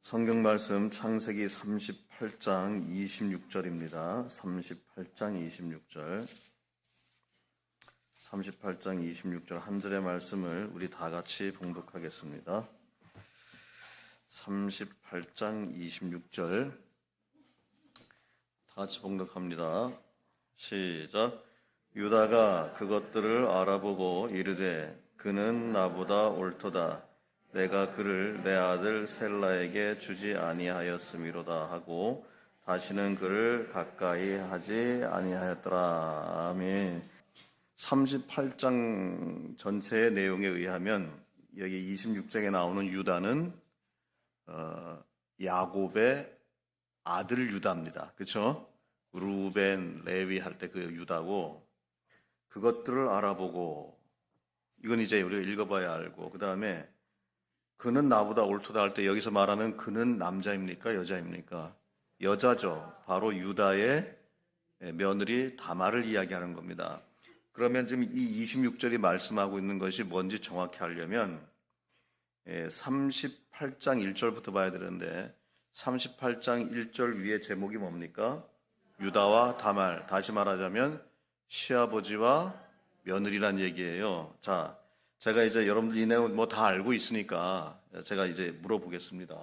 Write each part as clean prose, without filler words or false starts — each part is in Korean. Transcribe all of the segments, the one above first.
성경 말씀 창세기 38장 26절입니다. 38장 26절. 38장 26절 한 절의 말씀을 우리 다 같이 봉독하겠습니다. 38장 26절 다 같이 봉독합니다. 시작. 유다가 그것들을 알아보고 이르되 그는 나보다 옳도다. 내가 그를 내 아들 셀라에게 주지 아니하였음이로다 하고 다시는 그를 가까이 하지 아니하였더라. 아멘. 38장 전체의 내용에 의하면 여기 26장에 나오는 유다는 야곱의 아들 유다입니다. 그렇죠? 루벤, 레위 할 때 그 유다고, 그것들을 알아보고, 이건 이제 우리가 읽어봐야 알고, 그 다음에 그는 나보다 옳도다 할 때 여기서 말하는 그는 남자입니까? 여자입니까? 여자죠. 바로 유다의 며느리 다말을 이야기하는 겁니다. 그러면 지금 이 26절이 말씀하고 있는 것이 뭔지 정확히 알려면 38장 1절부터 봐야 되는데, 38장 1절 위에 제목이 뭡니까? 유다와 다말. 다시 말하자면 시아버지와 며느리란 얘기예요. 자, 제가 이제 여러분들 이 내용 뭐 다 알고 있으니까 제가 이제 물어보겠습니다.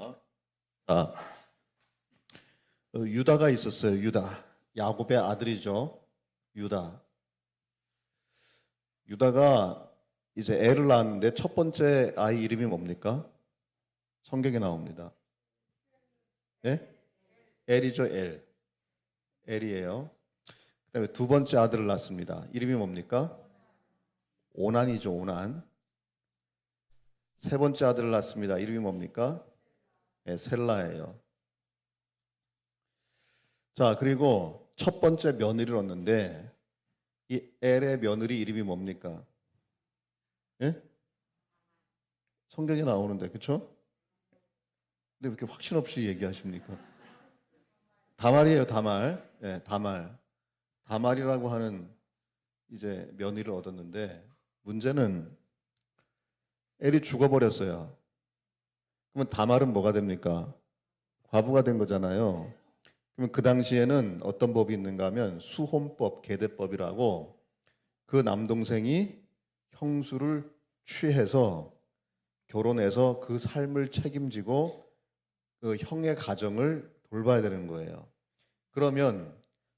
유다가 있었어요. 유다. 야곱의 아들이죠. 유다가 이제 애를 낳았는데 첫 번째 아이 이름이 뭡니까? 성경에 나옵니다. 예? 엘이죠, 엘. 엘이에요. 그 다음에 두 번째 아들을 낳습니다. 이름이 뭡니까? 오난이죠, 오난. 세 번째 아들을 낳습니다. 이름이 뭡니까? 네, 셀라예요. 자, 그리고 첫 번째 며느리를 얻는데 이 엘의 며느리 이름이 뭡니까? 예? 성경에 나오는데, 그렇죠? 근데 왜 이렇게 확신 없이 얘기하십니까? 다말이에요, 다말. 네, 다말. 다말이라고 하는 이제 며느리를 얻었는데, 문제는 엘이 죽어버렸어요. 그러면 다말은 뭐가 됩니까? 과부가 된 거잖아요. 그러면 그 당시에는 어떤 법이 있는가 하면 수혼법, 계대법이라고 그 남동생이 형수를 취해서 결혼해서 그 삶을 책임지고 그 형의 가정을 돌봐야 되는 거예요. 그러면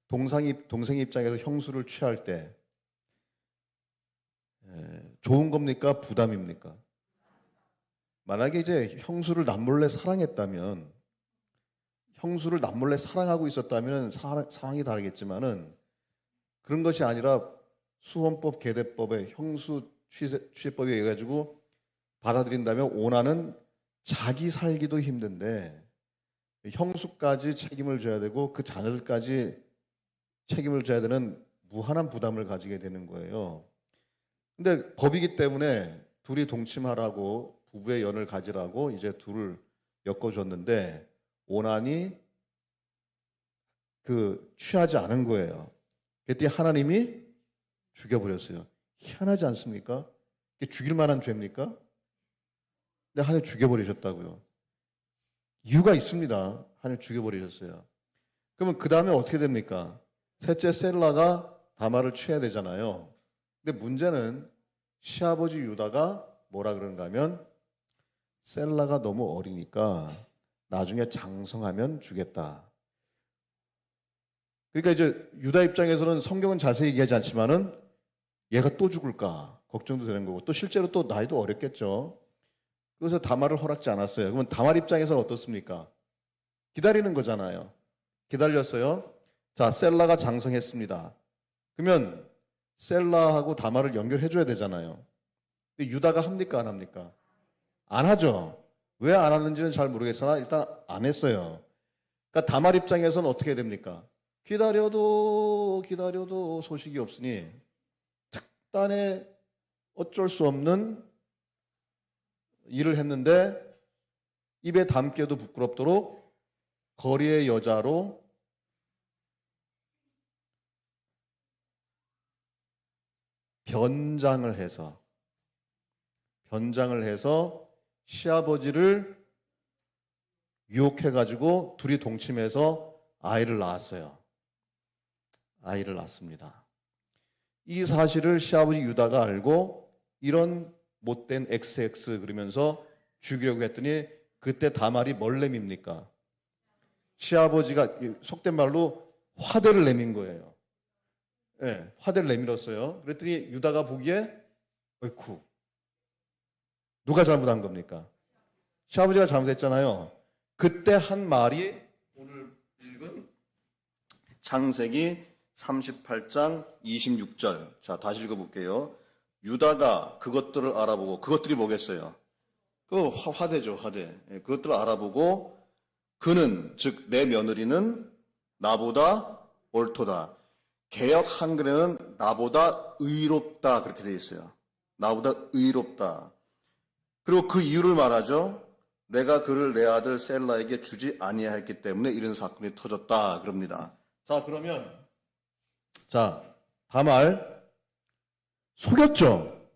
동생 입장에서 형수를 취할 때 좋은 겁니까? 부담입니까? 만약에 이제 형수를 남몰래 사랑했다면, 형수를 남몰래 사랑하고 있었다면 상황이 다르겠지만은 그런 것이 아니라 수혼법, 계대법에 형수 취해법에 의해 가지고 받아들인다면 오나는 자기 살기도 힘든데 형수까지 책임을 져야 되고 그 자녀들까지 책임을 져야 되는 무한한 부담을 가지게 되는 거예요. 근데 법이기 때문에 둘이 동침하라고, 부부의 연을 가지라고 이제 둘을 엮어줬는데 오난이 취하지 않은 거예요. 그때 하나님이 죽여버렸어요. 희한하지 않습니까? 이게 죽일 만한 죄입니까? 근데 하나님 죽여버리셨다고요. 이유가 있습니다. 하나님 죽여버리셨어요. 그러면 그 다음에 어떻게 됩니까? 셋째 셀라가 다말을 취해야 되잖아요. 근데 문제는 시아버지 유다가 뭐라 그러는가 하면 셀라가 너무 어리니까 나중에 장성하면 주겠다. 그러니까 이제 유다 입장에서는 성경은 자세히 얘기하지 않지만은 얘가 또 죽을까 걱정도 되는 거고, 또 실제로 또 나이도 어렸겠죠. 그래서 다말을 허락지 않았어요. 그러면 다말 입장에서는 어떻습니까? 기다리는 거잖아요. 기다렸어요. 자, 셀라가 장성했습니다. 그러면 셀라하고 다말을 연결해줘야 되잖아요. 근데 유다가 합니까? 안 합니까? 안 하죠. 왜 안 하는지는 잘 모르겠으나 일단 안 했어요. 그러니까 다말 입장에서는 어떻게 됩니까? 기다려도 소식이 없으니 특단의 어쩔 수 없는 일을 했는데 입에 담기도 부끄럽도록 거리의 여자로 변장을 해서 시아버지를 유혹해가지고 둘이 동침해서 아이를 낳았어요. 아이를 낳습니다. 이 사실을 시아버지 유다가 알고 이런 못된 XX 그러면서 죽이려고 했더니 그때 다말이 뭘 내밉니까? 시아버지가 속된 말로 화대를 내민 거예요. 네, 화대를 내밀었어요. 그랬더니 유다가 보기에 어이쿠 누가 잘못한 겁니까? 시아버지가 잘못했잖아요. 그때 한 말이 오늘 읽은 창세기 38장 26절. 자, 다시 읽어볼게요. 유다가 그것들을 알아보고, 그것들이 뭐겠어요? 그 화대죠, 화대. 그것들을 알아보고 그는, 즉 내 며느리는 나보다 옳도다. 개역 한글에는 나보다 의롭다 그렇게 되어 있어요. 나보다 의롭다. 그리고 그 이유를 말하죠. 내가 그를 내 아들 셀라에게 주지 아니하였기 때문에 이런 사건이 터졌다 그럽니다. 자, 그러면 다말 속였죠.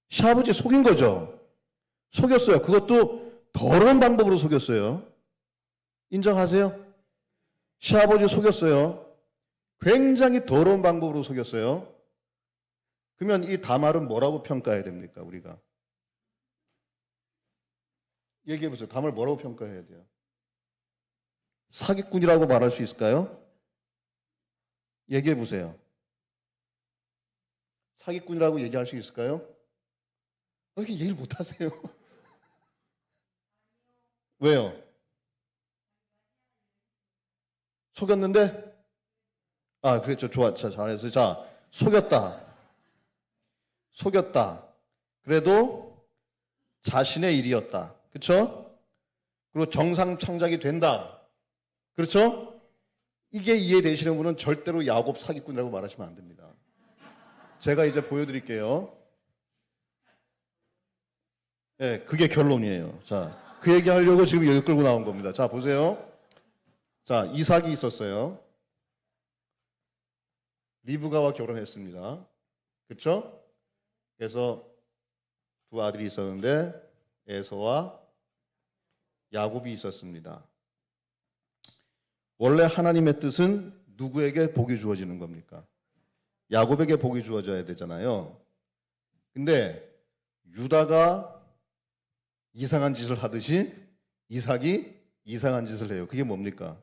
시아버지 속인 거죠. 속였어요. 그것도 더러운 방법으로 속였어요. 인정하세요? 시아버지 속였어요. 굉장히 더러운 방법으로 속였어요. 그러면 이 다말은 뭐라고 평가해야 됩니까, 우리가? 얘기해 보세요. 다말 뭐라고 평가해야 돼요? 사기꾼이라고 말할 수 있을까요? 얘기해 보세요. 사기꾼이라고 얘기할 수 있을까요? 왜 이렇게 얘기를 못 하세요? 왜요? 속였는데? 아, 그랬죠. 좋아. 자, 잘했어요. 자, 속였다. 속였다. 그래도 자신의 일이었다. 그렇죠? 그리고 정상 창작이 된다. 그렇죠? 이게 이해되시는 분은 절대로 야곱 사기꾼이라고 말하시면 안 됩니다. 제가 이제 보여드릴게요. 네, 그게 결론이에요. 자, 그 얘기 하려고 지금 여기 끌고 나온 겁니다. 자, 보세요. 자, 이삭이 있었어요. 리브가와 결혼했습니다. 그렇죠? 그래서 두 아들이 있었는데 에서와 야곱이 있었습니다. 원래 하나님의 뜻은 누구에게 복이 주어지는 겁니까? 야곱에게 복이 주어져야 되잖아요. 근데 유다가 이상한 짓을 하듯이 이삭이 이상한 짓을 해요. 그게 뭡니까?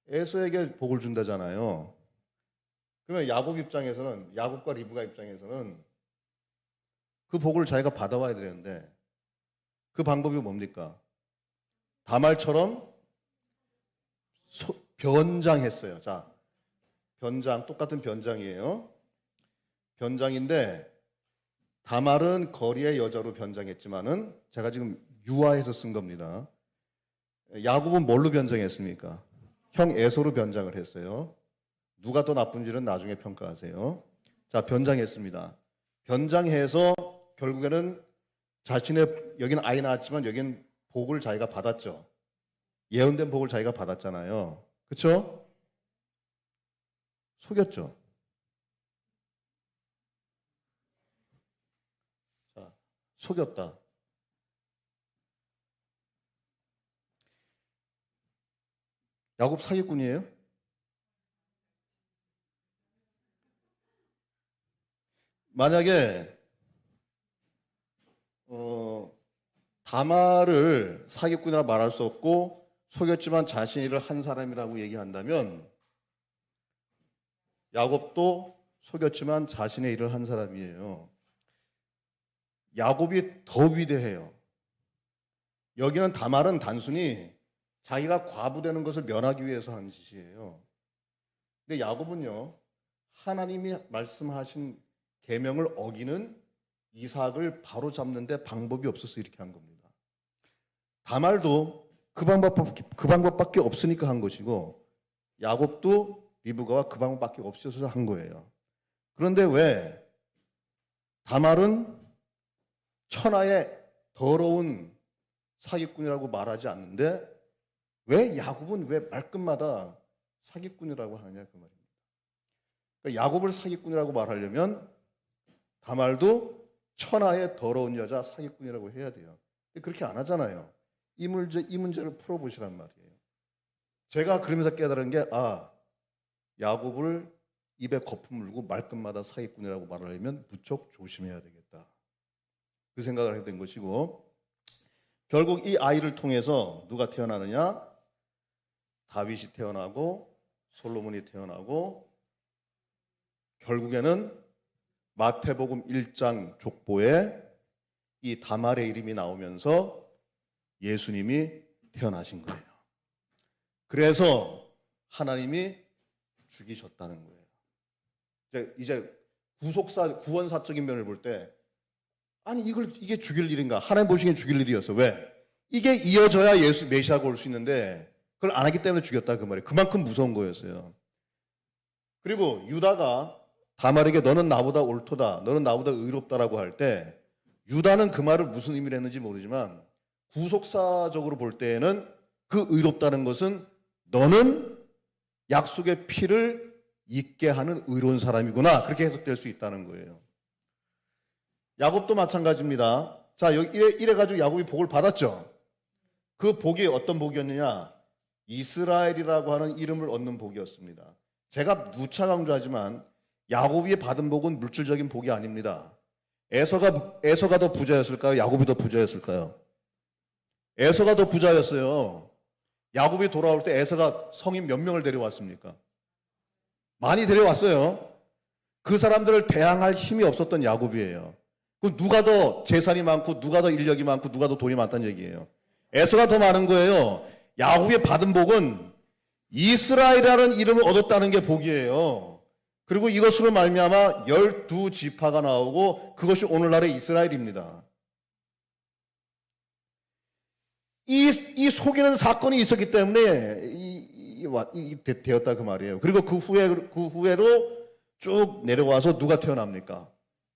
에서에게 복을 준다잖아요. 그러면 야곱 입장에서는, 야곱과 리브가 입장에서는 그 복을 자기가 받아와야 되는데 그 방법이 뭡니까? 다말처럼 변장했어요. 자, 변장, 똑같은 변장이에요. 변장인데 다말은 거리의 여자로 변장했지만은 제가 지금 유아해서 쓴 겁니다. 야곱은 뭘로 변장했습니까? 형 에서로 변장을 했어요. 누가 더 나쁜지는 나중에 평가하세요. 자, 변장했습니다. 변장해서 결국에는 자신의, 여기는 아이 낳았지만 여기는 복을 자기가 받았죠. 예언된 복을 자기가 받았잖아요. 그렇죠? 속였죠. 자, 속였다. 야곱 사기꾼이에요? 만약에 다말을 사기꾼이라 말할 수 없고 속였지만 자신 일을 한 사람이라고 얘기한다면 야곱도 속였지만 자신의 일을 한 사람이에요. 야곱이 더 위대해요. 여기는 다말은 단순히 자기가 과부되는 것을 면하기 위해서 한 짓이에요. 근데 야곱은요, 하나님이 말씀하신 계명을 어기는 이삭을 바로 잡는데 방법이 없어서 이렇게 한 겁니다. 다말도 그 방법밖에 없으니까 한 것이고 야곱도 리브가와 그 방법밖에 없어서 한 거예요. 그런데 왜 다말은 천하의 더러운 사기꾼이라고 말하지 않는데 왜 야곱은 왜 말끝마다 사기꾼이라고 하느냐 그 말입니다. 그러니까 야곱을 사기꾼이라고 말하려면 다말도 천하의 더러운 여자 사기꾼이라고 해야 돼요. 그렇게 안 하잖아요. 이 문제를 풀어보시란 말이에요. 제가 그러면서 깨달은 게, 야곱을 입에 거품 물고 말끝마다 사기꾼이라고 말하려면 무척 조심해야 되겠다. 그 생각을 하게 된 것이고, 결국 이 아이를 통해서 누가 태어나느냐? 다윗이 태어나고 솔로몬이 태어나고, 결국에는 마태복음 1장 족보에 이 다말의 이름이 나오면서 예수님이 태어나신 거예요. 그래서 하나님이 죽이셨다는 거예요. 이제 구원사적인 면을 볼 때, 아니 이게 죽일 일인가? 하나님 보시기엔 죽일 일이었어. 왜? 이게 이어져야 예수 메시아가 올 수 있는데 그걸 안 하기 때문에 죽였다 그 말이에요. 그만큼 무서운 거였어요. 그리고 유다가 다말에게 너는 나보다 옳도다, 너는 나보다 의롭다라고 할 때, 유다는 그 말을 무슨 의미를 했는지 모르지만 구속사적으로 볼 때에는 그 의롭다는 것은 너는 약속의 피를 잊게 하는 의로운 사람이구나, 그렇게 해석될 수 있다는 거예요. 야곱도 마찬가지입니다. 자, 이래가지고 야곱이 복을 받았죠. 그 복이 어떤 복이었느냐? 이스라엘이라고 하는 이름을 얻는 복이었습니다. 제가 누차 강조하지만 야곱이 받은 복은 물질적인 복이 아닙니다. 에서가 더 부자였을까요? 야곱이 더 부자였을까요? 에서가 더 부자였어요. 야곱이 돌아올 때 에서가 성인 몇 명을 데려왔습니까? 많이 데려왔어요. 그 사람들을 대항할 힘이 없었던 야곱이에요. 그 누가 더 재산이 많고 누가 더 인력이 많고 누가 더 돈이 많다는 얘기예요. 에서가 더 많은 거예요. 야곱이 받은 복은 이스라엘이라는 이름을 얻었다는 게 복이에요. 그리고 이것으로 말미암아 12지파가 나오고 그것이 오늘날의 이스라엘입니다. 이 속이는 사건이 있었기 때문에 되었다 그 말이에요. 그리고 그 후에로 쭉 내려와서 누가 태어납니까?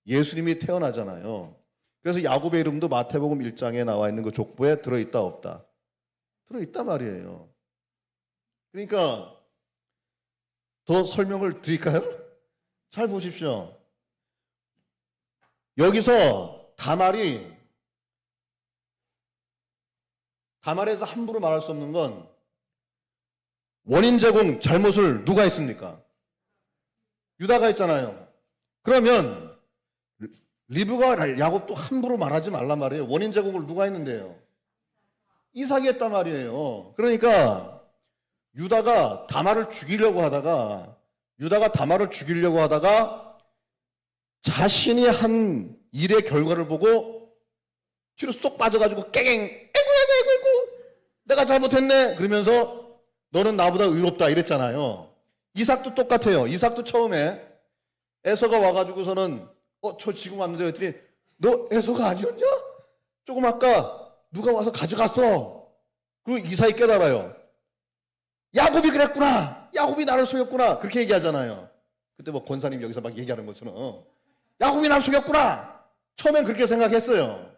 예수님이 태어나잖아요. 그래서 야곱의 이름도 마태복음 1장에 나와 있는 그 족보에 들어있다 없다? 들어있단 말이에요. 그러니까 더 설명을 드릴까요? 잘 보십시오. 여기서 다말에서 함부로 말할 수 없는 건 원인 제공 잘못을 누가 했습니까? 유다가 했잖아요. 그러면 리브가 야곱도 함부로 말하지 말란 말이에요. 원인 제공을 누가 했는데요? 이삭이 했단 말이에요. 그러니까 유다가 다말을 죽이려고 하다가 자신이 한 일의 결과를 보고 뒤로 쏙 빠져가지고 깨갱 에구 내가 잘못했네 그러면서 너는 나보다 의롭다 이랬잖아요. 이삭도 똑같아요. 이삭도 처음에 에서가 와가지고서는 저 지금 왔는데 그랬더니 너 에서가 아니었냐? 조금 아까 누가 와서 가져갔어. 그리고 이삭이 깨달아요. 야곱이 그랬구나. 야곱이 나를 속였구나. 그렇게 얘기하잖아요. 그때 뭐 권사님 여기서 막 얘기하는 것처럼 야곱이 나를 속였구나. 처음엔 그렇게 생각했어요.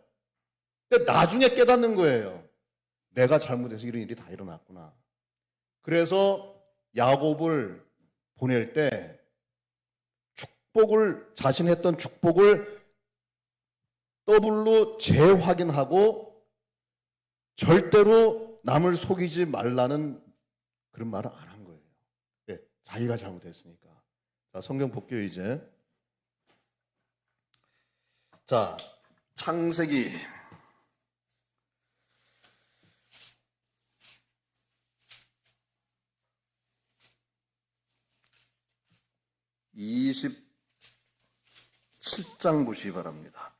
근데 나중에 깨닫는 거예요. 내가 잘못해서 이런 일이 다 일어났구나. 그래서 야곱을 보낼 때 자신이 했던 축복을 더블로 재확인하고 절대로 남을 속이지 말라는 그런 말을 안 한 거예요. 네, 자기가 잘못했으니까. 자, 성경 볼게요, 이제. 자, 창세기 27장 보시기 바랍니다.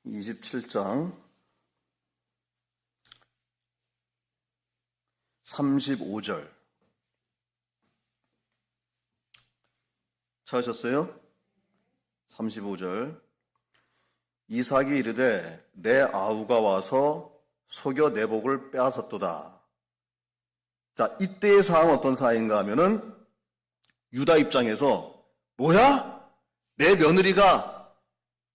(27장) 35절 찾으셨어요? 35절 이삭이 이르되 내 아우가 와서 속여 내 복을 빼앗았도다. 자, 이때의 상황은 어떤 상황인가 하면은 유다 입장에서 뭐야? 내 며느리가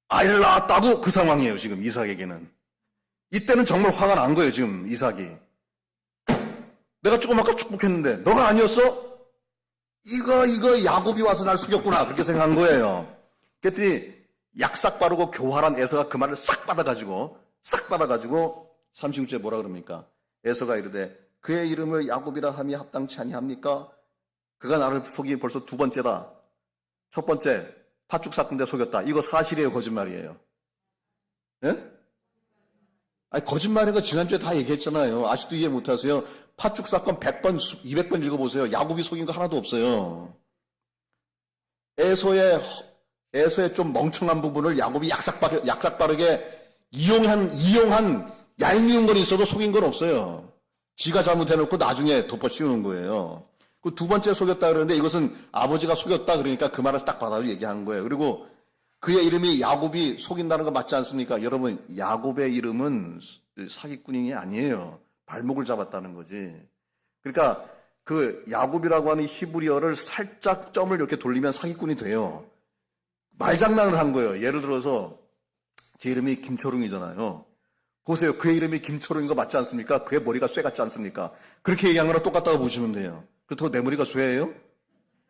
아이를 낳았다고? 그 상황이에요, 지금 이삭에게는. 이때는 정말 화가 난 거예요, 지금 이삭이. 내가 조금 아까 축복했는데 너가 아니었어? 이거 야곱이 와서 날 속였구나. 그렇게 생각한 거예요. 그랬더니 약삭 빠르고 교활한 에서가 그 말을 싹 받아가지고 36절에 뭐라 그럽니까? 에서가 이르되 그의 이름을 야곱이라 함이 합당치 아니합니까? 그가 나를 속이 벌써 두 번째다. 첫 번째 팥죽 샀던 데 속였다. 이거 사실이에요, 거짓말이에요? 예? 아니, 거짓말인 거 지난주에 다 얘기했잖아요. 아직도 이해 못하세요? 팥죽 사건 100번, 200번 읽어보세요. 야곱이 속인 거 하나도 없어요. 에서의 좀 멍청한 부분을 야곱이 약삭 빠르게 이용한 얄미운 건 있어도 속인 건 없어요. 지가 잘못해놓고 나중에 덮어씌우는 거예요. 그 두 번째 속였다 그러는데 이것은 아버지가 속였다 그러니까 그 말을 딱 받아서 얘기하는 거예요. 그리고 그의 이름이 야곱이 속인다는 거 맞지 않습니까? 여러분, 야곱의 이름은 사기꾼이 아니에요. 발목을 잡았다는 거지. 그러니까 그 야곱이라고 하는 히브리어를 살짝 점을 이렇게 돌리면 사기꾼이 돼요. 말장난을 한 거예요. 예를 들어서 제 이름이 김철웅이잖아요. 보세요. 그의 이름이 김철웅인 거 맞지 않습니까? 그의 머리가 쇠 같지 않습니까? 그렇게 얘기한 거랑 똑같다고 보시면 돼요. 그렇다고 내 머리가 쇠예요?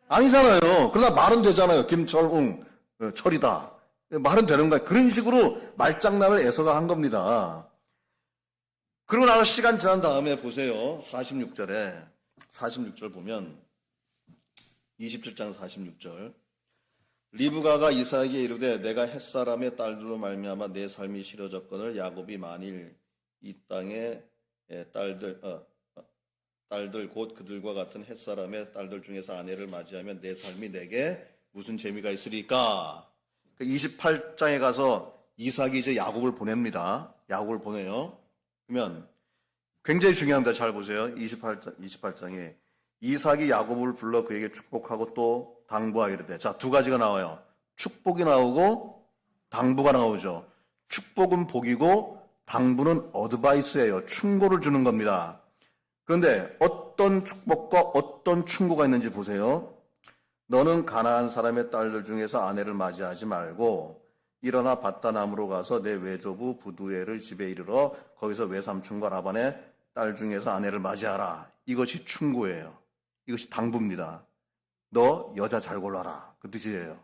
아니잖아요. 그러나 말은 되잖아요. 김철웅, 철이다. 말은 되는 거야. 그런 식으로 말장난을 에서가 한 겁니다. 그러고 나서 시간 지난 다음에 보세요. 46절 보면 27장 46절 리브가가 이삭에게 이르되 내가 햇사람의 딸들로 말미암아 내 삶이 싫어졌거늘 야곱이 만일 이 땅의 딸들 곧 그들과 같은 햇사람의 딸들 중에서 아내를 맞이하면 내 삶이 내게 무슨 재미가 있으리까? 28장에 가서 이삭이 이제 야곱을 보냅니다. 야곱을 보내요. 그러면 굉장히 중요합니다. 잘 보세요. 28장에 이삭이 야곱을 불러 그에게 축복하고 또 당부하게 이르되 자, 두 가지가 나와요. 축복이 나오고 당부가 나오죠. 축복은 복이고 당부는 어드바이스예요. 충고를 주는 겁니다. 그런데 어떤 축복과 어떤 충고가 있는지 보세요. 너는 가나안 사람의 딸들 중에서 아내를 맞이하지 말고 일어나 밧다남으로 가서 내 외조부 부두엘을 집에 이르러 거기서 외삼촌과 라반의 딸 중에서 아내를 맞이하라. 이것이 충고예요. 이것이 당부입니다. 너 여자 잘 골라라. 그 뜻이에요.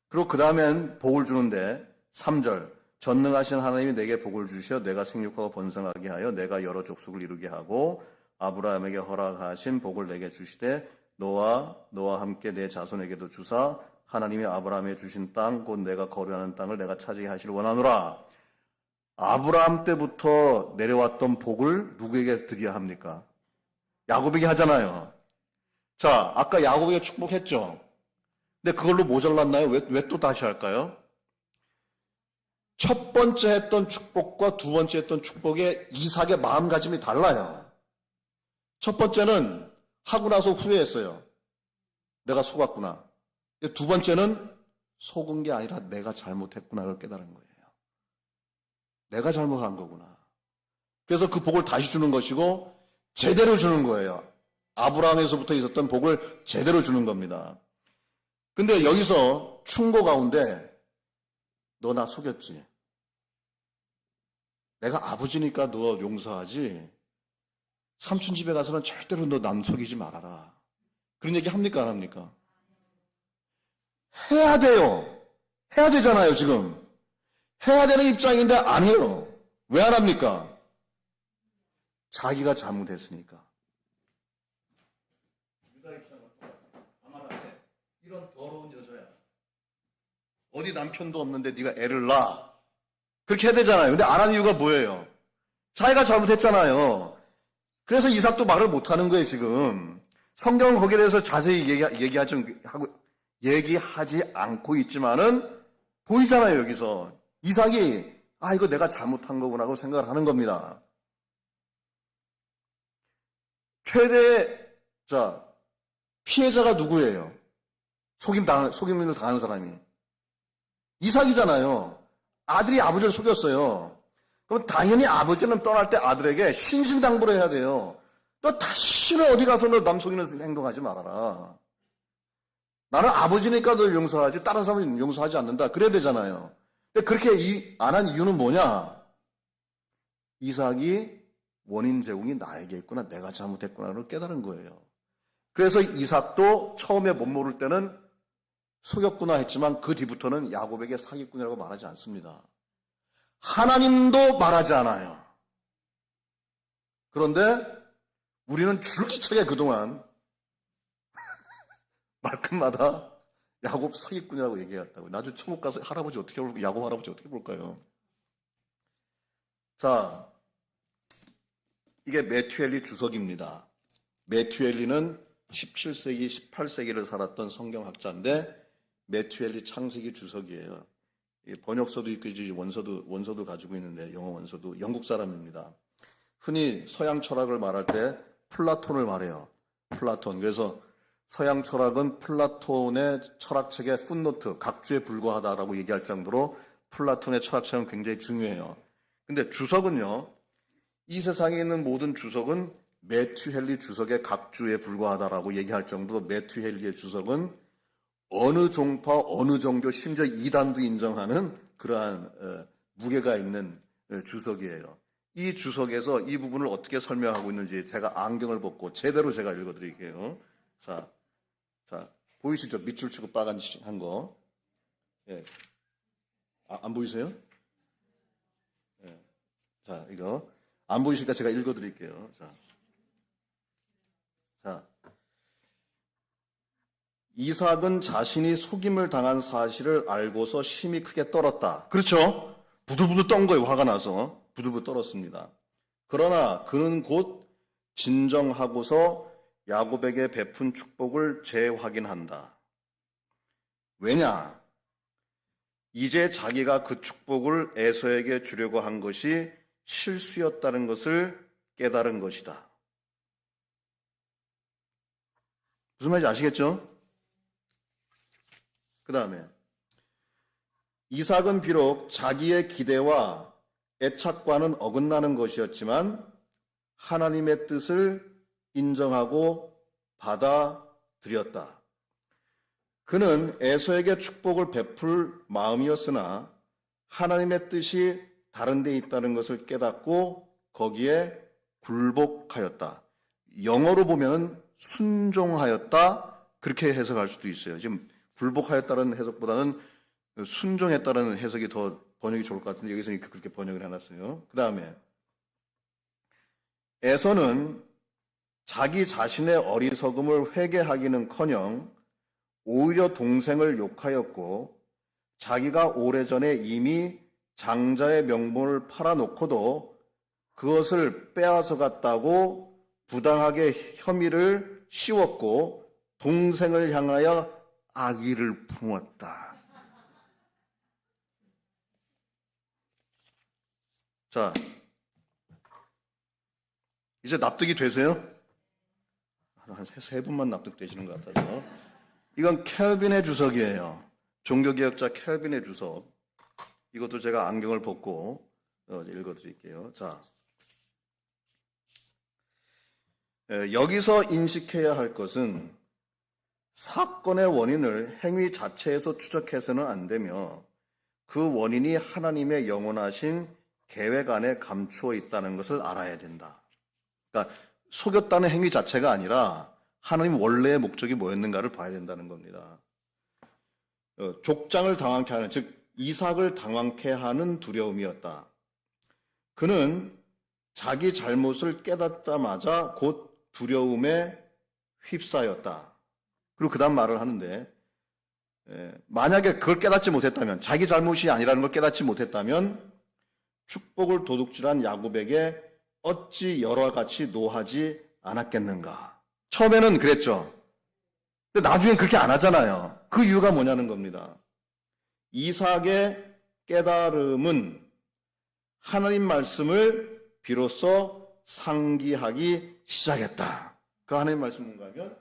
그리고 그 다음엔 복을 주는데 3절 전능하신 하나님이 내게 복을 주시어 내가 생육하고 번성하게 하여 내가 여러 족속을 이루게 하고 아브라함에게 허락하신 복을 내게 주시되 너와 함께 내 자손에게도 주사 하나님이 아브라함에 주신 땅 곧 내가 거류하는 땅을 내가 차지게 하시길 원하노라. 아브라함 때부터 내려왔던 복을 누구에게 드려야 합니까? 야곱에게 하잖아요. 자, 아까 야곱에게 축복했죠. 근데 그걸로 모자랐나요? 왜 또 다시 할까요? 첫 번째 했던 축복과 두 번째 했던 축복의 이삭의 마음가짐이 달라요. 첫 번째는 하고 나서 후회했어요. 내가 속았구나. 두 번째는 속은 게 아니라 내가 잘못했구나를 깨달은 거예요. 내가 잘못한 거구나. 그래서 그 복을 다시 주는 것이고 제대로 주는 거예요. 아브라함에서부터 있었던 복을 제대로 주는 겁니다. 근데 여기서 충고 가운데 너 나 속였지. 내가 아버지니까 너 용서하지. 삼촌 집에 가서는 절대로 너 남 속이지 말아라. 그런 얘기 합니까 안 합니까? 해야 돼요. 해야 되잖아요 지금. 해야 되는 입장인데 안 해요. 왜 안 합니까? 자기가 잘못했으니까. 유다 입장은 아말한테 이런 더러운 여자야. 어디 남편도 없는데 네가 애를 낳아. 그렇게 해야 되잖아요. 근데 안 하는 이유가 뭐예요? 자기가 잘못했잖아요. 그래서 이삭도 말을 못하는 거예요 지금. 성경은 거기에 대해서 자세히 얘기하지 않고 있지만은 보이잖아요 여기서. 이삭이 이거 내가 잘못한 거구나 하고 생각을 하는 겁니다. 피해자가 누구예요? 속임을 당하는 사람이. 이삭이잖아요. 아들이 아버지를 속였어요. 그럼 당연히 아버지는 떠날 때 아들에게 신신당부를 해야 돼요. 너 다시는 어디 가서 너 남 속이는 행동하지 말아라. 나는 아버지니까 널 용서하지 다른 사람은 용서하지 않는다. 그래야 되잖아요. 근데 그렇게 안 한 이유는 뭐냐? 이삭이 원인 제공이 나에게 있구나. 내가 잘못했구나를 깨달은 거예요. 그래서 이삭도 처음에 못 모를 때는 속였구나 했지만 그 뒤부터는 야곱에게 사기꾼이라고 말하지 않습니다. 하나님도 말하지 않아요. 그런데 우리는 줄기차게 그동안 말끝마다 야곱 사기꾼이라고 얘기했다고. 나중에 천국 가서 할아버지 어떻게 볼까요? 야곱 할아버지 어떻게 볼까요? 자, 이게 메투엘리 주석입니다. 메투엘리는 17세기, 18세기를 살았던 성경학자인데 메투엘리 창세기 주석이에요. 번역서도 있고 원서도 가지고 있는데 영어 원서도 영국 사람입니다. 흔히 서양 철학을 말할 때 플라톤을 말해요. 플라톤. 그래서 서양 철학은 플라톤의 철학책의 풋노트, 각주에 불과하다라고 얘기할 정도로 플라톤의 철학책은 굉장히 중요해요. 근데 주석은요, 이 세상에 있는 모든 주석은 메투헬리 주석의 각주에 불과하다라고 얘기할 정도로 메투헬리의 주석은 어느 종파, 어느 종교, 심지어 이단도 인정하는 그러한 무게가 있는 주석이에요. 이 주석에서 이 부분을 어떻게 설명하고 있는지 제가 안경을 벗고 제대로 제가 읽어드릴게요. 자, 보이시죠? 밑줄 치고 빨간 한 거. 예. 안 보이세요? 예. 자, 이거. 안 보이시니까 제가 읽어드릴게요. 자. 이삭은 자신이 속임을 당한 사실을 알고서 심히 크게 떨었다. 그렇죠? 부들부들 떤 거예요. 화가 나서. 부들부들 떨었습니다. 그러나 그는 곧 진정하고서 야곱에게 베푼 축복을 재확인한다. 왜냐? 이제 자기가 그 축복을 에서에게 주려고 한 것이 실수였다는 것을 깨달은 것이다. 무슨 말인지 아시겠죠? 그 다음에 이삭은 비록 자기의 기대와 애착과는 어긋나는 것이었지만 하나님의 뜻을 인정하고 받아들였다. 그는 에서에게 축복을 베풀 마음이었으나 하나님의 뜻이 다른 데 있다는 것을 깨닫고 거기에 굴복하였다. 영어로 보면 순종하였다. 그렇게 해석할 수도 있어요. 지금 굴복하였다는 해석보다는 순종했다는 해석이 더 번역이 좋을 것 같은데 여기서는 그렇게 번역을 해놨어요. 그 다음에 에서는 자기 자신의 어리석음을 회개하기는커녕 오히려 동생을 욕하였고 자기가 오래전에 이미 장자의 명분을 팔아놓고도 그것을 빼앗아 갔다고 부당하게 혐의를 씌웠고 동생을 향하여 악의를 품었다. 자, 이제 납득이 되세요? 한 세 분만 납득되시는 것 같아서. 이건 켈빈의 주석이에요. 종교개혁자 켈빈의 주석. 이것도 제가 안경을 벗고 읽어드릴게요. 자, 여기서 인식해야 할 것은 사건의 원인을 행위 자체에서 추적해서는 안 되며 그 원인이 하나님의 영원하신 계획 안에 감추어 있다는 것을 알아야 된다. 그러니까 속였다는 행위 자체가 아니라 하나님 원래의 목적이 뭐였는가를 봐야 된다는 겁니다. 족장을 당황케 하는, 즉 이삭을 당황케 하는 두려움이었다. 그는 자기 잘못을 깨닫자마자 곧 두려움에 휩싸였다. 그리고 그 다음 말을 하는데 만약에 그걸 깨닫지 못했다면, 자기 잘못이 아니라는 걸 깨닫지 못했다면 축복을 도둑질한 야곱에게 어찌 여러 같이 노하지 않았겠는가. 처음에는 그랬죠. 근데 나중엔 그렇게 안 하잖아요. 그 이유가 뭐냐는 겁니다. 이삭의 깨달음은 하나님 말씀을 비로소 상기하기 시작했다. 그 하나님 말씀은 뭔가 하면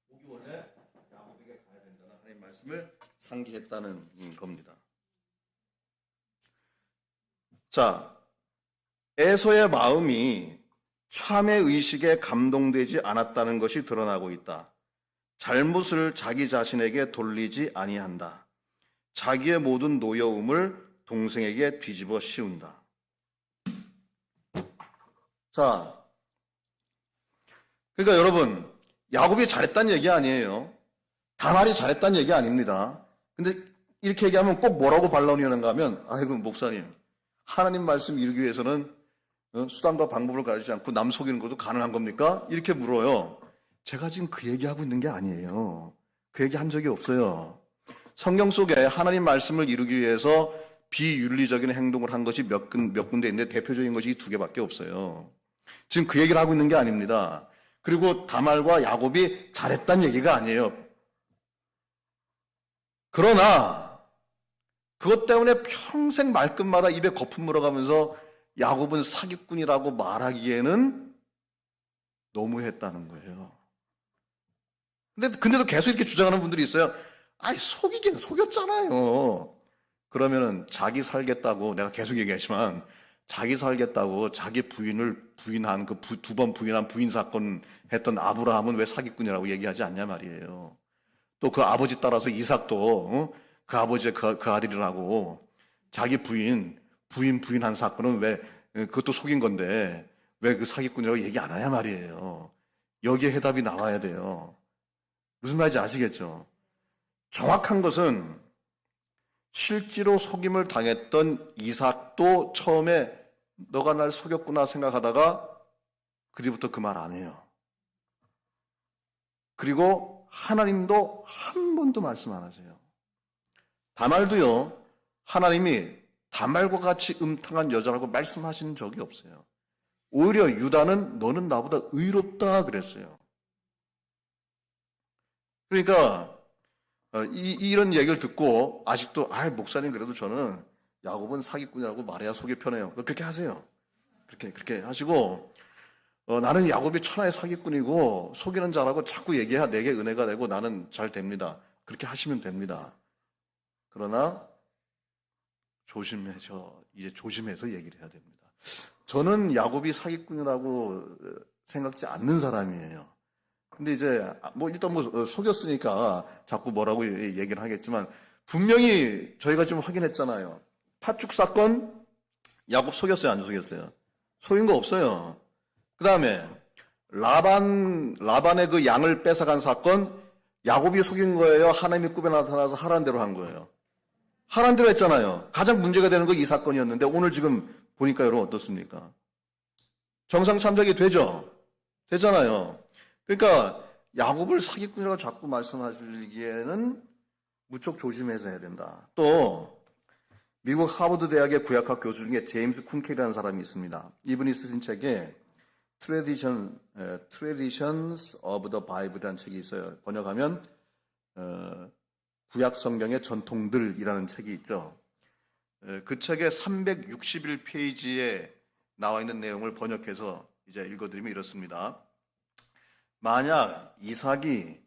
오기 전에 야곱에게 가야 된다는 하나님 말씀을 상기했다는 겁니다. 자, 에서의 마음이 참의 의식에 감동되지 않았다는 것이 드러나고 있다. 잘못을 자기 자신에게 돌리지 아니한다. 자기의 모든 노여움을 동생에게 뒤집어 씌운다. 자, 그러니까 여러분, 야곱이 잘했다는 얘기 아니에요. 다말이 잘했다는 얘기 아닙니다. 근데 이렇게 얘기하면 꼭 뭐라고 반론하는가 하면, 아이고, 목사님, 하나님 말씀 이루기 위해서는 수단과 방법을 가지지 않고 남 속이는 것도 가능한 겁니까? 이렇게 물어요. 제가 지금 그 얘기하고 있는 게 아니에요. 그 얘기 한 적이 없어요. 성경 속에 하나님 말씀을 이루기 위해서 비윤리적인 행동을 한 것이 몇 군데 있는데 대표적인 것이 이 두 개밖에 없어요. 지금 그 얘기를 하고 있는 게 아닙니다. 그리고 다말과 야곱이 잘했다는 얘기가 아니에요. 그러나 그것 때문에 평생 말끝마다 입에 거품 물어가면서 야곱은 사기꾼이라고 말하기에는 너무했다는 거예요. 근데도 계속 이렇게 주장하는 분들이 있어요. 아이, 속이긴 속였잖아요. 그러면은 자기 살겠다고, 내가 계속 얘기하지만, 자기 살겠다고 자기 부인을 부인한 그 두 번 부인한 부인 사건 했던 아브라함은 왜 사기꾼이라고 얘기하지 않냐 말이에요. 또 그 아버지 따라서 이삭도 그 아버지의 그 아들이라고 자기 부인한 사건은 왜 그것도 속인 건데 왜 그 사기꾼이라고 얘기 안 하냐 말이에요. 여기에 해답이 나와야 돼요. 무슨 말인지 아시겠죠? 정확한 것은 실제로 속임을 당했던 이삭도 처음에 너가 날 속였구나 생각하다가 그 뒤부터 그 말 안 해요. 그리고 하나님도 한 번도 말씀 안 하세요. 다말도요, 하나님이 다말과 같이 음탕한 여자라고 말씀하신 적이 없어요. 오히려 유다는 너는 나보다 의롭다 그랬어요. 그러니까 이런 얘기를 듣고 아직도 목사님 그래도 저는 야곱은 사기꾼이라고 말해야 속이 편해요. 그렇게 하세요. 그렇게 하시고 나는 야곱이 천하의 사기꾼이고 속이는 자라고 자꾸 얘기해야 내게 은혜가 되고 나는 잘 됩니다. 그렇게 하시면 됩니다. 그러나 이제 조심해서 얘기를 해야 됩니다. 저는 야곱이 사기꾼이라고 생각지 않는 사람이에요. 근데 이제 일단 속였으니까 자꾸 뭐라고 얘기를 하겠지만 분명히 저희가 지금 확인했잖아요. 팥죽 사건 야곱 속였어요, 안 속였어요? 속인 거 없어요. 그 다음에 라반의 그 양을 뺏어간 사건 야곱이 속인 거예요? 하나님이 꿈에 나타나서 하라는 대로 한 거예요? 하라는 대로 했잖아요. 가장 문제가 되는 거 이 사건이었는데 오늘 지금 보니까 여러분 어떻습니까? 정상 참작이 되잖아요. 그러니까 야곱을 사기꾼이라고 자꾸 말씀하시기에는 무척 조심해서 해야 된다. 또 미국 하버드 대학의 구약학 교수 중에 제임스 쿤켈이라는 사람이 있습니다. 이분이 쓰신 책에 Traditions of the Bible이라는 책이 있어요. 번역하면 구약 성경의 전통들이라는 책이 있죠. 그 책의 361페이지에 나와 있는 내용을 번역해서 이제 읽어드리면 이렇습니다. 만약 이삭이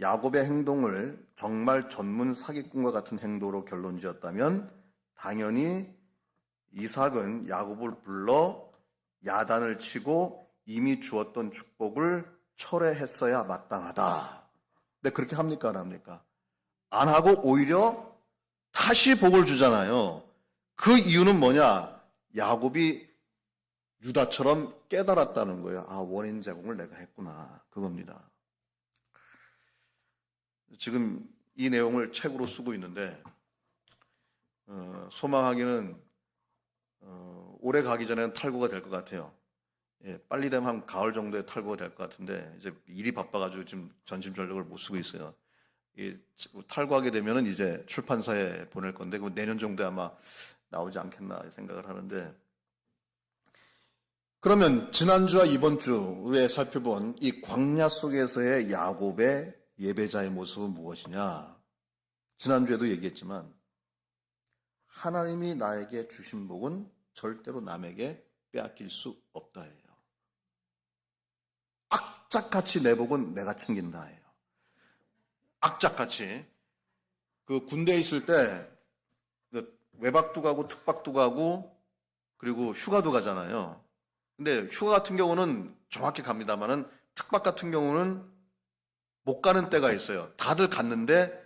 야곱의 행동을 정말 전문 사기꾼과 같은 행동으로 결론지었다면 당연히 이삭은 야곱을 불러 야단을 치고 이미 주었던 축복을 철회했어야 마땅하다. 근데 그렇게 합니까? 안 합니까? 안 하고 오히려 다시 복을 주잖아요. 그 이유는 뭐냐? 야곱이 유다처럼 깨달았다는 거예요. 원인 제공을 내가 했구나. 그겁니다. 지금 이 내용을 책으로 쓰고 있는데 소망하기는 올해 가기 전에는 탈고가 될 것 같아요. 빨리 되면 한 가을 정도에 탈고가 될 것 같은데 이제 일이 바빠가지고 지금 전심 전력을 못 쓰고 있어요. 탈고하게 되면은 이제 출판사에 보낼 건데 그 내년 정도에 아마 나오지 않겠나 생각을 하는데, 그러면 지난주와 이번 주에 살펴본 이 광야 속에서의 야곱의 예배자의 모습은 무엇이냐? 지난주에도 얘기했지만 하나님이 나에게 주신 복은 절대로 남에게 빼앗길 수 없다예요. 악착같이 내 복은 내가 챙긴다예요. 악착같이. 그 군대에 있을 때 외박도 가고 특박도 가고 그리고 휴가도 가잖아요. 근데 휴가 같은 경우는 정확히 갑니다만은 특박 같은 경우는 못 가는 때가 있어요. 다들 갔는데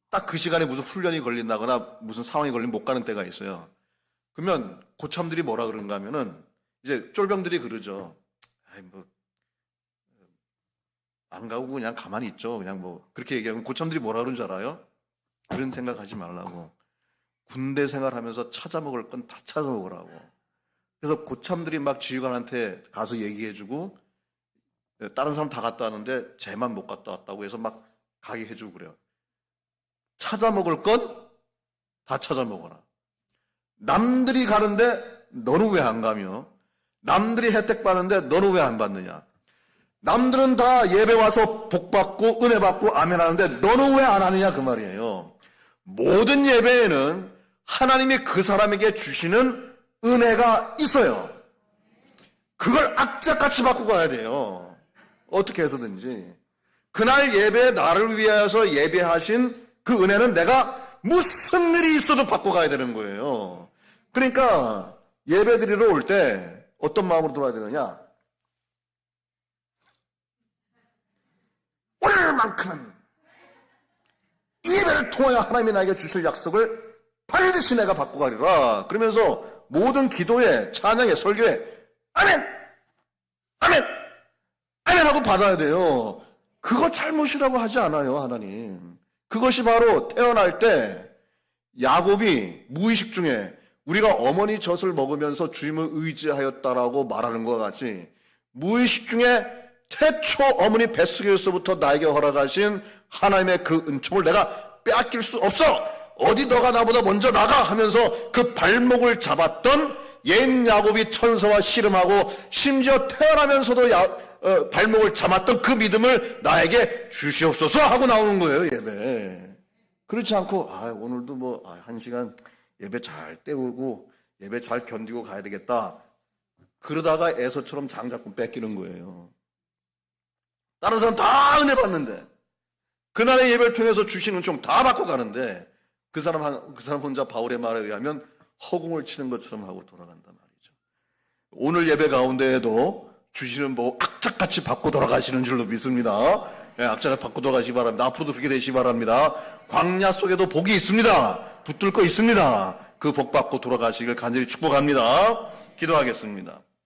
딱 그 시간에 무슨 훈련이 걸린다거나 무슨 상황이 걸리면 못 가는 때가 있어요. 그러면 고참들이 뭐라 그런가 하면은 이제 쫄병들이 그러죠. 안 가고 그냥 가만히 있죠. 그냥 뭐 그렇게 얘기하면 고참들이 뭐라 그러는 줄 알아요? 그런 생각하지 말라고. 군대 생활하면서 찾아 먹을 건 다 찾아 먹으라고. 그래서 고참들이 막 지휘관한테 가서 얘기해주고 다른 사람 다 갔다 왔는데 쟤만 못 갔다 왔다고 해서 막 가게 해주고 그래요. 찾아 먹을 건 다 찾아 먹어라. 남들이 가는데 너는 왜 안 가며? 남들이 혜택 받는데 너는 왜 안 받느냐? 남들은 다 예배 와서 복 받고 은혜 받고 아멘 하는데 너는 왜 안 하느냐 그 말이에요. 모든 예배에는 하나님이 그 사람에게 주시는 은혜가 있어요. 그걸 악착같이 받고 가야 돼요. 어떻게 해서든지. 그날 예배에 나를 위하여서 예배하신 그 은혜는 내가 무슨 일이 있어도 받고 가야 되는 거예요. 그러니까 예배 드리러 올 때 어떤 마음으로 들어야 되느냐? 오늘만큼은 이 예배를 통하여 하나님이 나에게 주실 약속을 반드시 내가 받고 가리라. 그러면서 모든 기도에, 찬양에, 설교에 아멘! 아멘! 아멘! 하고 받아야 돼요. 그거 잘못이라고 하지 않아요, 하나님. 그것이 바로 태어날 때 야곱이 무의식 중에 우리가 어머니 젖을 먹으면서 주님을 의지하였다라고 말하는 것 같이 무의식 중에 태초 어머니 뱃속에서부터 나에게 허락하신 하나님의 그 은총을 내가 빼앗길 수 없어. 어디 너가 나보다 먼저 나가 하면서 그 발목을 잡았던 옛 야곱이 천사와 씨름하고 심지어 태어나면서도 발목을 잡았던 그 믿음을 나에게 주시옵소서 하고 나오는 거예요, 예배. 그렇지 않고 오늘도 뭐 1시간 예배 잘 때우고 예배 잘 견디고 가야 되겠다. 그러다가 에서처럼 장자꾼 뺏기는 거예요. 다른 사람 다 은혜 받는데 그날의 예배를 통해서 주신 은총 다 받고 가는데 그 사람 혼자 바울의 말에 의하면 허공을 치는 것처럼 하고 돌아간단 말이죠. 오늘 예배 가운데에도 주시는 뭐 악착같이 받고 돌아가시는 줄로 믿습니다. 네, 악착같이 받고 돌아가시기 바랍니다. 앞으로도 그렇게 되시기 바랍니다. 광야 속에도 복이 있습니다. 붙들 거 있습니다. 그 복 받고 돌아가시길 간절히 축복합니다. 기도하겠습니다.